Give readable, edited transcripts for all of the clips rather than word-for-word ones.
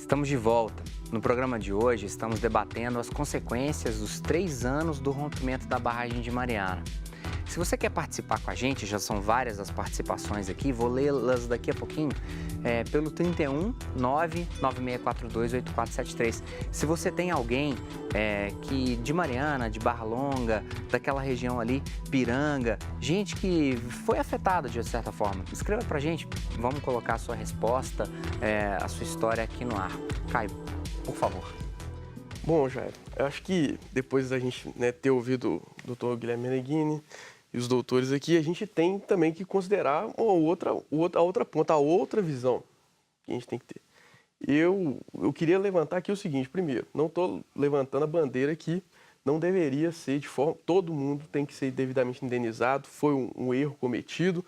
Estamos de volta. No programa de hoje, estamos debatendo as consequências dos 3 anos do rompimento da barragem de Mariana. Se você quer participar com a gente, já são várias as participações aqui, vou lê-las daqui a pouquinho, pelo 31 99642 8473. Se você tem alguém que de Mariana, de Barra Longa, daquela região ali, Piranga, gente que foi afetada de certa forma, escreva pra gente, vamos colocar a sua resposta, a sua história aqui no ar. Caio, por favor. Bom, Jair, eu acho que depois da gente ter ouvido o Dr. Guilherme Meneghini e os doutores aqui, a gente tem também que considerar a outra ponta, a outra visão que a gente tem que ter. Eu queria levantar aqui o seguinte, primeiro, não estou levantando a bandeira que não deveria ser de forma... Todo mundo tem que ser devidamente indenizado, foi um erro cometido,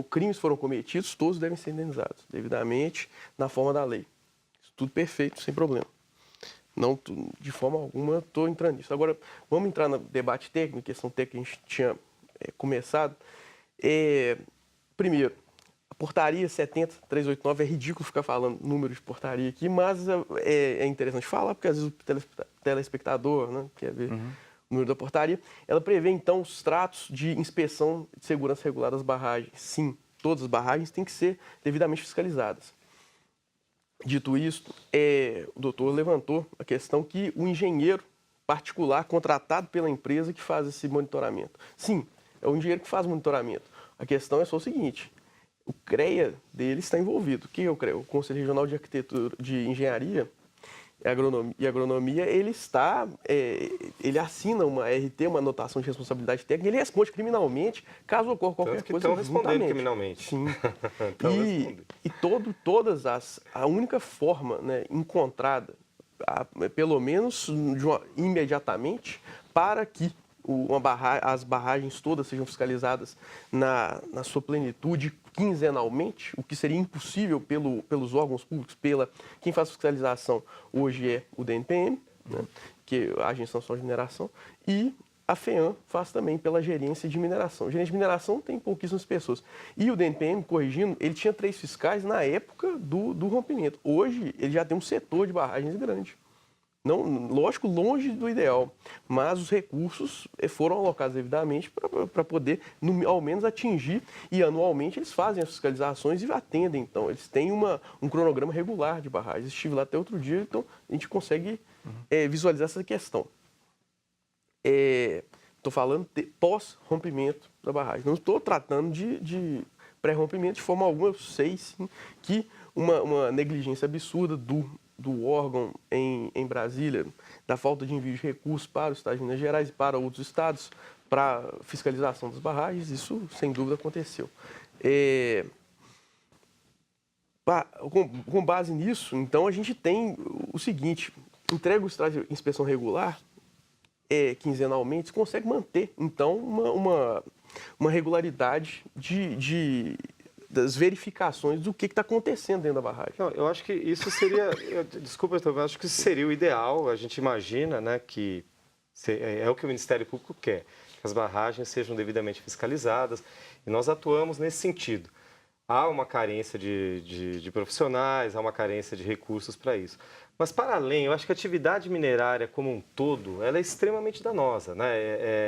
crimes foram cometidos, todos devem ser indenizados devidamente na forma da lei. Isso tudo perfeito, sem problema. Não, de forma alguma, estou entrando nisso. Agora, vamos entrar no debate técnico, questão técnica que a gente tinha começado. Primeiro, a portaria 70.389, é ridículo ficar falando número de portaria aqui, mas é interessante falar, porque às vezes o telespectador quer ver o número da portaria. Ela prevê, então, os tratos de inspeção de segurança regular das barragens. Sim, todas as barragens têm que ser devidamente fiscalizadas. Dito isso, o doutor levantou a questão que o engenheiro particular contratado pela empresa que faz esse monitoramento. Sim, é o engenheiro que faz o monitoramento. A questão é só o seguinte, o CREA dele está envolvido. O que é o CREA? O Conselho Regional de Arquitetura, de Engenharia e Agronomia, ele assina uma RT, uma anotação de responsabilidade técnica, ele responde criminalmente caso ocorra qualquer Tanto que coisa. Estão respondendo criminalmente. Sim. A única forma encontrada, pelo menos imediatamente, para que as barragens todas sejam fiscalizadas na sua plenitude quinzenalmente, o que seria impossível pelos órgãos públicos, quem faz fiscalização hoje é o DNPM, que é a Agência Nacional de Mineração, e a FEAM faz também pela gerência de mineração. O gerente de mineração tem pouquíssimas pessoas. E o DNPM, corrigindo, ele tinha 3 fiscais na época do rompimento. Hoje, ele já tem um setor de barragens grande. Não, lógico, longe do ideal, mas os recursos foram alocados devidamente para poder, ao menos, atingir, e anualmente eles fazem as fiscalizações e atendem. Então, eles têm um cronograma regular de barragens. Estive lá até outro dia, então a gente consegue visualizar essa questão. Estou falando de pós-rompimento da barragem. Não estou tratando de pré-rompimento de forma alguma. Eu sei, sim, que uma negligência absurda do órgão em Brasília, da falta de envio de recursos para o estado de Minas Gerais e para outros estados, para fiscalização das barragens, isso sem dúvida aconteceu. Com base nisso, então, a gente tem o seguinte, entrega o extrato de inspeção regular, quinzenalmente, você consegue manter, então, uma regularidade das verificações do que está acontecendo dentro da barragem. Não, eu acho que isso seria... Desculpa, eu acho que isso seria o ideal. A gente imagina que é o que o Ministério Público quer, que as barragens sejam devidamente fiscalizadas, e nós atuamos nesse sentido. Há uma carência de profissionais, há uma carência de recursos para isso. Mas, para além, eu acho que a atividade minerária como um todo, ela é extremamente danosa,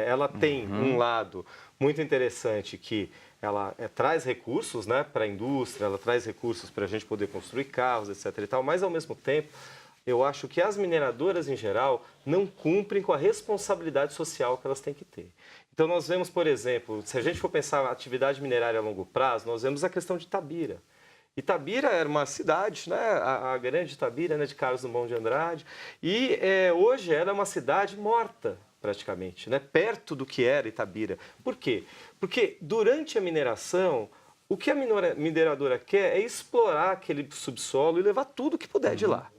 ela tem um lado muito interessante que ela traz recursos para a indústria, ela traz recursos para a gente poder construir carros, etc. e tal, mas, ao mesmo tempo, eu acho que as mineradoras, em geral, não cumprem com a responsabilidade social que elas têm que ter. Então, nós vemos, por exemplo, se a gente for pensar na atividade minerária a longo prazo, nós vemos a questão de Itabira. Itabira era uma cidade, a grande Itabira, de Carlos Drummond de Andrade, e hoje era uma cidade morta, praticamente, perto do que era Itabira. Por quê? Porque durante a mineração, o que a mineradora quer é explorar aquele subsolo e levar tudo que puder de lá.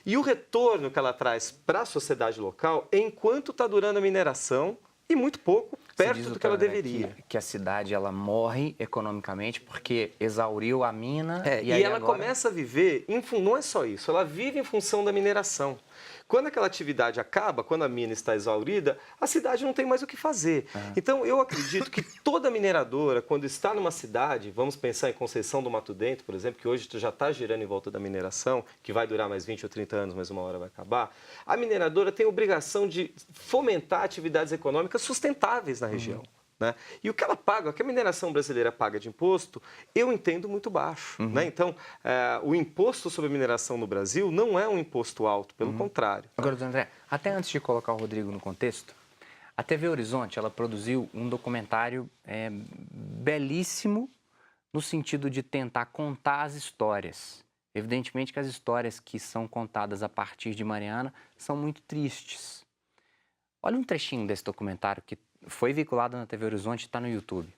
E o retorno que ela traz para a sociedade local é enquanto está durando a mineração e muito pouco perto do que ela deveria. Que a cidade ela morre economicamente porque exauriu a mina E aí ela agora... começa a viver, não é só isso, ela vive em função da mineração. Quando aquela atividade acaba, quando a mina está exaurida, a cidade não tem mais o que fazer. Então, eu acredito que toda mineradora, quando está numa cidade, vamos pensar em Conceição do Mato Dentro, por exemplo, que hoje já está girando em volta da mineração, que vai durar mais 20 ou 30 anos, mas uma hora vai acabar, a mineradora tem a obrigação de fomentar atividades econômicas sustentáveis na região. Né? E o que ela paga, o que a mineração brasileira paga de imposto, eu entendo muito baixo. Né? Então, o imposto sobre a mineração no Brasil não é um imposto alto, pelo contrário. Agora, doutor André, até antes de colocar o Rodrigo no contexto, a TV Horizonte ela produziu um documentário belíssimo no sentido de tentar contar as histórias. Evidentemente que as histórias que são contadas a partir de Mariana são muito tristes. Olha um trechinho desse documentário que foi veiculado na TV Horizonte e está no YouTube.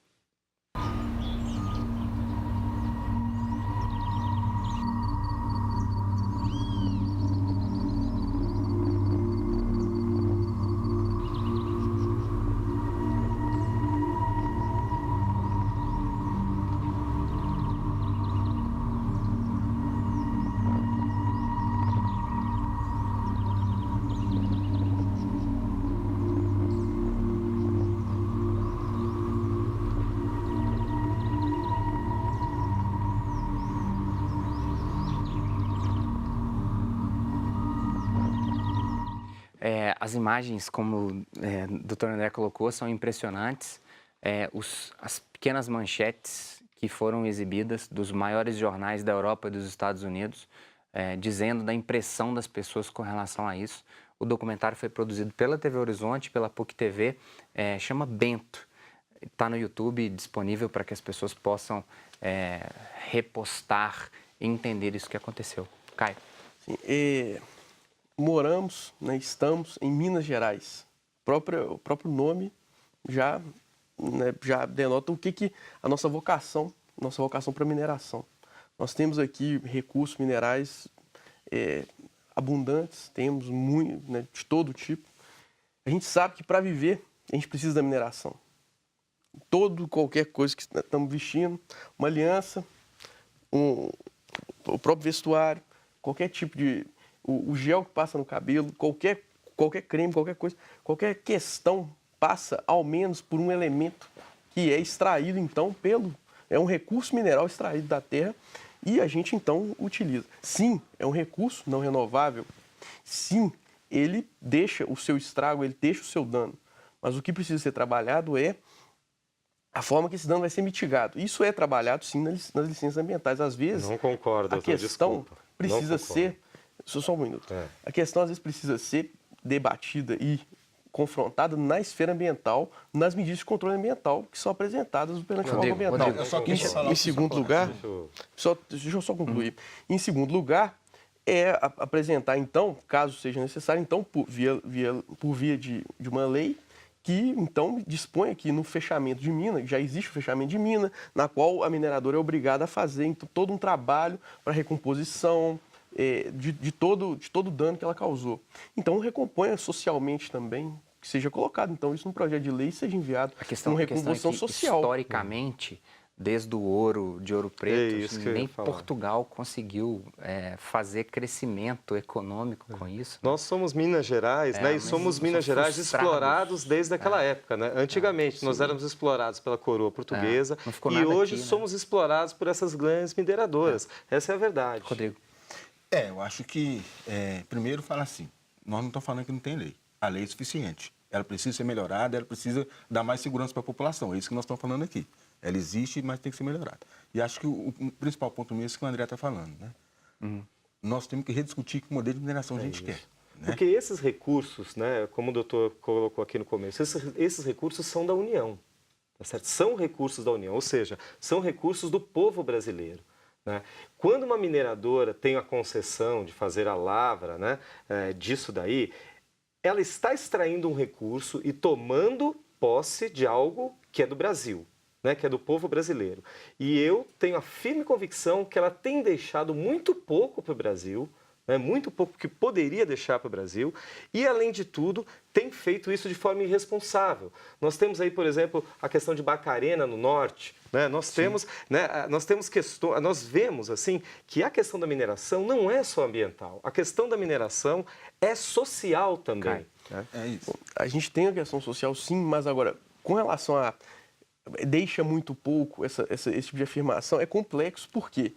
As imagens, como o Dr. André colocou, são impressionantes. As pequenas manchetes que foram exibidas dos maiores jornais da Europa e dos Estados Unidos, dizendo da impressão das pessoas com relação a isso. O documentário foi produzido pela TV Horizonte, pela PUC TV, chama Bento. Está no YouTube, disponível para que as pessoas possam repostar e entender isso que aconteceu. Caio. Sim, moramos, né, estamos em Minas Gerais. O próprio nome já denota o que a nossa vocação para mineração. Nós temos aqui recursos minerais abundantes, temos muito, né, de todo tipo. A gente sabe que para viver a gente precisa da mineração. Qualquer coisa que estamos vestindo, uma aliança, o próprio vestuário, qualquer tipo de... O gel que passa no cabelo, qualquer creme, qualquer coisa, qualquer questão passa ao menos por um elemento que é extraído, então, é um recurso mineral extraído da terra e a gente, então, utiliza. Sim, é um recurso não renovável. Sim, ele deixa o seu estrago, ele deixa o seu dano. Mas o que precisa ser trabalhado é a forma que esse dano vai ser mitigado. Isso é trabalhado, sim, nas licenças ambientais. Às vezes, não concordo, a questão desculpa. precisa ser... Só um minuto. A questão, às vezes, precisa ser debatida e confrontada na esfera ambiental, nas medidas de controle ambiental que são apresentadas perante o órgão ambiental. Em segundo lugar, deixa eu só concluir. Em segundo lugar, apresentar, então, caso seja necessário, então, por via de uma lei que, então, dispõe aqui no fechamento de mina, já existe o fechamento de mina, na qual a mineradora é obrigada a fazer então, todo um trabalho para recomposição, de todo o dano que ela causou. Então, recomponha socialmente também, que seja colocado, então, isso no projeto de lei e seja enviado com recomposição social. Historicamente, desde o ouro, de Ouro Preto, nem Portugal conseguiu fazer crescimento econômico com isso. Né? Nós somos Minas Gerais, né? E somos Minas Gerais explorados desde aquela época, né? Antigamente, nós éramos explorados pela coroa portuguesa e hoje aqui, somos explorados por essas grandes mineradoras. Essa é a verdade. Rodrigo. Eu acho que, primeiro, fala assim, nós não estamos falando que não tem lei. A lei é suficiente. Ela precisa ser melhorada, ela precisa dar mais segurança para a população. É isso que nós estamos falando aqui. Ela existe, mas tem que ser melhorada. E acho que o principal ponto mesmo é isso que o André está falando. Né? Nós temos que rediscutir que modelo de mineração a gente quer. Né? Porque esses recursos, né, como o doutor colocou aqui no começo, esses recursos são da União. Tá certo? São recursos da União, ou seja, são recursos do povo brasileiro. Né? Quando uma mineradora tem a concessão de fazer a lavra, né, disso daí, ela está extraindo um recurso e tomando posse de algo que é do Brasil, né, que é do povo brasileiro. E eu tenho a firme convicção que ela tem deixado muito pouco para o Brasil, né? Muito pouco que poderia deixar para o Brasil e, além de tudo, tem feito isso de forma irresponsável. Nós temos aí, por exemplo, a questão de Barcarena no norte, né? Nós temos questões, nós vemos assim que a questão da mineração não é só ambiental, a questão da mineração é social também. Né? É isso. A gente tem a questão social, sim, mas agora, com relação a deixa muito pouco esse tipo de afirmação, é complexo, porque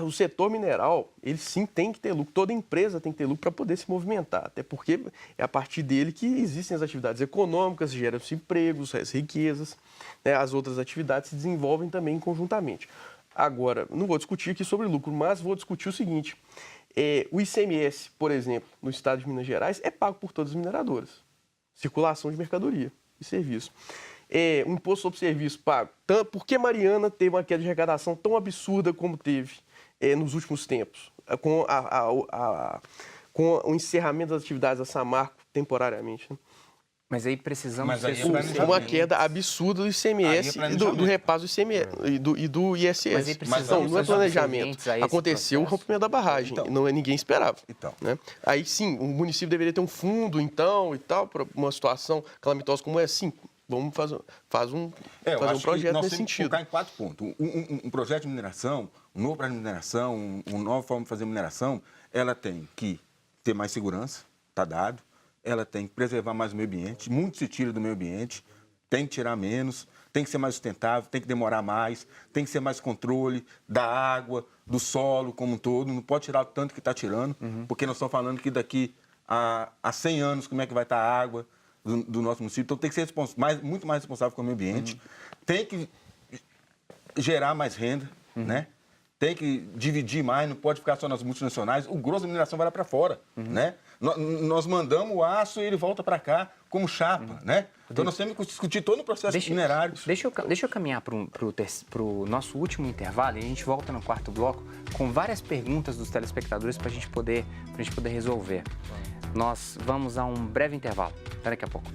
o setor mineral, ele sim tem que ter lucro, toda empresa tem que ter lucro para poder se movimentar, até porque é a partir dele que existem as atividades econômicas, geram-se empregos, as riquezas, né? As outras atividades se desenvolvem também conjuntamente. Agora, não vou discutir aqui sobre lucro, mas vou discutir o seguinte, o ICMS, por exemplo, no estado de Minas Gerais, é pago por todas as mineradoras, circulação de mercadoria e serviço. O imposto sobre serviço pago. Por que Mariana teve uma queda de arrecadação tão absurda como teve nos últimos tempos? Com o encerramento das atividades da Samarco temporariamente. Né? Mas aí precisamos... Mas aí Uma queda absurda do ICMS e do repasso do ICMS e do ISS. Mas aí Então, precisamos não é fazer planejamento. obedientes a esse Aconteceu o processo. rompimento da barragem. Então. Não, ninguém esperava. Então. Né? Aí sim, o município deveria ter um fundo, então, e tal, para uma situação calamitosa como é assim. Vamos fazer um projeto nesse sentido. Focar em 4 pontos. Um projeto de mineração, um novo projeto de mineração, uma nova forma de fazer mineração, ela tem que ter mais segurança, está dado. Ela tem que preservar mais o meio ambiente. Muito se tira do meio ambiente, tem que tirar menos, tem que ser mais sustentável, tem que demorar mais, tem que ser mais controle da água, do solo como um todo. Não pode tirar o tanto que está tirando, porque nós estamos falando que daqui a 100 anos como é que vai estar a água do nosso município. Então tem que ser muito mais responsável com o meio ambiente. Tem que gerar mais renda, né? Tem que dividir mais, não pode ficar só nas multinacionais. O grosso da mineração vai lá para fora, né? Nós mandamos o aço e ele volta para cá como chapa, né? Então nós temos que discutir todo o processo minerário. Deixa eu caminhar para o nosso último intervalo e a gente volta no 4º bloco com várias perguntas dos telespectadores para a gente poder resolver. Nós vamos a um breve intervalo. Até daqui a pouco.